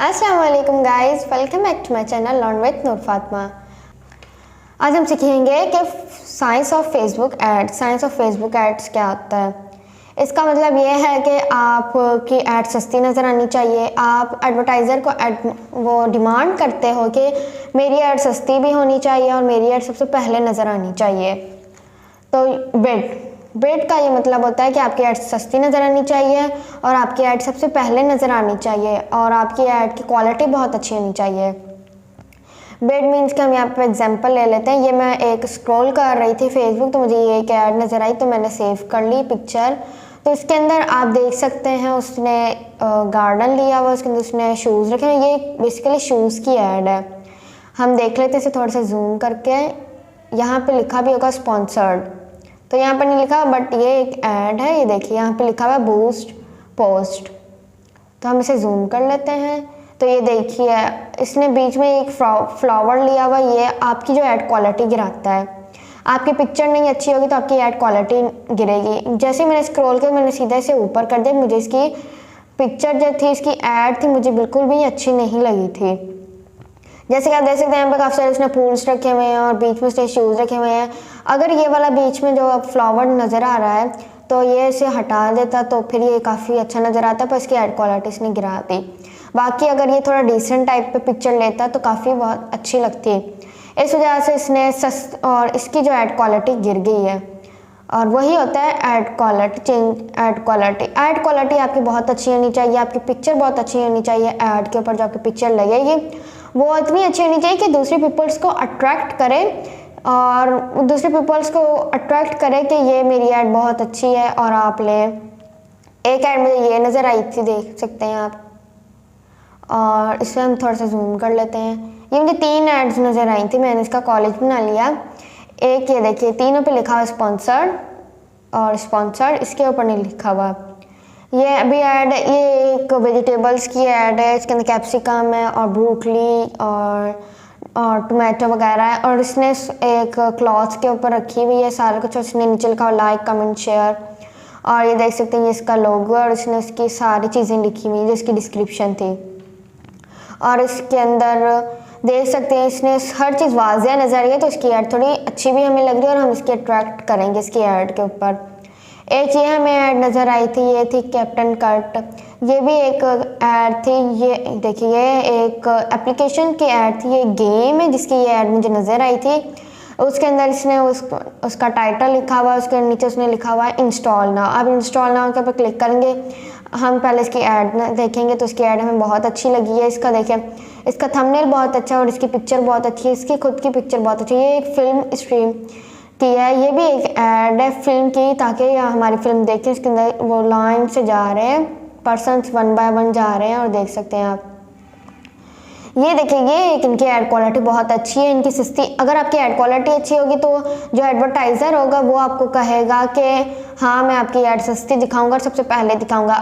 अस्सलाम वालेकुम guys, welcome back to my channel learn with Noor Fatima. आज हम सीखेंगे कि science of Facebook ads. Science of Facebook ads क्या होता है। इसका मतलब ये है कि आपकी एड सस्ती नज़र आनी चाहिए। आप एडवर्टाइज़र को वो डिमांड करते हो कि मेरी एड सस्ती भी होनी चाहिए और मेरी एड सबसे पहले नज़र आनी चाहिए। तो बिड का ये मतलब होता है कि आपकी ऐड सस्ती नज़र आनी चाहिए और आपकी ऐड सबसे पहले नज़र आनी चाहिए और आपकी ऐड की क्वालिटी बहुत अच्छी होनी चाहिए। बिड मीन्स कि हम यहाँ पे एग्जांपल ले लेते हैं। ये मैं एक स्क्रॉल कर रही थी फेसबुक, तो मुझे ये एक ऐड नज़र आई तो मैंने सेव कर ली पिक्चर। तो इसके अंदर आप देख सकते हैं उसने गार्डन लिया हुआ, उसके अंदर उसने शूज़ रखे हुए। ये बेसिकली शूज़ की ऐड है। हम देख लेते हैं इसे थोड़ा सा जूम करके। यहाँ पे लिखा भी होगा स्पॉन्सर्ड, तो यहाँ पर नहीं लिखा बट ये एक ऐड है। ये देखिए यहाँ पे लिखा हुआ है बूस्ट पोस्ट। तो हम इसे जूम कर लेते हैं। तो ये देखिए इसने बीच में एक फ्लावर लिया हुआ। ये आपकी जो ऐड क्वालिटी गिराता है। आपकी पिक्चर नहीं अच्छी होगी तो आपकी ऐड क्वालिटी गिरेगी। जैसे मैंने स्क्रॉल किया मैंने सीधा इसे ऊपर कर दिया। मुझे इसकी पिक्चर जो थी, इसकी ऐड थी, मुझे बिल्कुल भी अच्छी नहीं लगी थी। जैसे कि आप देख सकते हैं यहाँ पे काफ़ी सारे उसने फूल्स रखे हुए हैं और बीच में उसने शूज़ रखे हुए हैं। अगर ये वाला बीच में जो फ्लावर नज़र आ रहा है तो ये इसे हटा देता तो फिर ये काफ़ी अच्छा नज़र आता, पर इसकी एड क्वालिटी इसने गिरा दी। बाकी अगर ये थोड़ा डिसेंट टाइप पे पिक्चर लेता तो काफ़ी बहुत अच्छी लगती। इस वजह से इसने और इसकी जो एड क्वालिटी गिर गई है। और वही होता है एड क्वालिटी एड क्वालिटी आपकी बहुत अच्छी होनी चाहिए। आपकी पिक्चर बहुत अच्छी होनी चाहिए। ऐड के ऊपर जो आपकी पिक्चर लगेगी वो इतनी अच्छी होनी चाहिए कि दूसरे पीपल्स को अट्रैक्ट करे और दूसरे पीपल्स को अट्रैक्ट करे कि ये मेरी ऐड बहुत अच्छी है और आप लें। एक ऐड मुझे ये नज़र आई थी, देख सकते हैं आप, और इसे हम थोड़ा सा जूम कर लेते हैं। ये मुझे 3 एड्स नज़र आई थी, मैंने इसका कॉलेज बना लिया। एक ये देखिए तीनों पे लिखा हुआ स्पॉन्सर्ड और स्पॉन्सर्ड, इसके ऊपर नहीं लिखा हुआ। ये अभी ऐड है, ये एक वेजिटेबल्स की ऐड है। इसके अंदर कैप्सिकम है और ब्रोकली और टोमेटो वगैरह है और इसने एक क्लॉथ के ऊपर रखी हुई है सारा कुछ। उसने नीचे लिखा हुआ लाइक कमेंट शेयर और ये देख सकते हैं ये इसका लोगो और इसने उसकी सारी चीज़ें लिखी हुई जो इसकी डिस्क्रिप्शन थी। और इसके अंदर देख सकते हैं इसने हर चीज़ वाज़िया नज़र आ रही है, तो इसकी ऐड थोड़ी अच्छी भी हमें लग रही है और हम इसकी अट्रैक्ट करेंगे इसकी ऐड के ऊपर। एक ये हमें ऐड नज़र आई थी, ये थी कैप्टन कट। ये भी एक ऐड थी। ये देखिए ये एक एप्लीकेशन की ऐड थी, ये गेम है जिसकी ये ऐड मुझे नज़र आई थी। उसके अंदर इसने उसका टाइटल लिखा हुआ है, उसके नीचे उसने लिखा हुआ है इंस्टॉल नाउ। आप इंस्टॉल नाउ के ऊपर क्लिक करेंगे, हम पहले इसकी ऐड देखेंगे तो इसकी ऐड हमें बहुत अच्छी लगी है। इसका देखें, इसका थंबनेल बहुत अच्छा है और इसकी पिक्चर बहुत अच्छी है। इसकी खुद की पिक्चर बहुत अच्छी है। ये एक फिल्म स्ट्रीम की है, ये भी एक ऐड है फिल्म की, ताकि हमारी फिल्म देखें। इसके अंदर वो लाइन से जा रहे हैं, पर्सन्स 1 बाय 1 जा रहे हैं और देख सकते हैं आप। ये देखिए ये एक इनकी ऐड क्वालिटी बहुत अच्छी है, इनकी सस्ती। अगर आपकी ऐड क्वालिटी अच्छी होगी तो जो एडवर्टाइज़र होगा वो आपको कहेगा कि हाँ मैं आपकी ऐड सस्ती दिखाऊंगा और सबसे पहले दिखाऊंगा।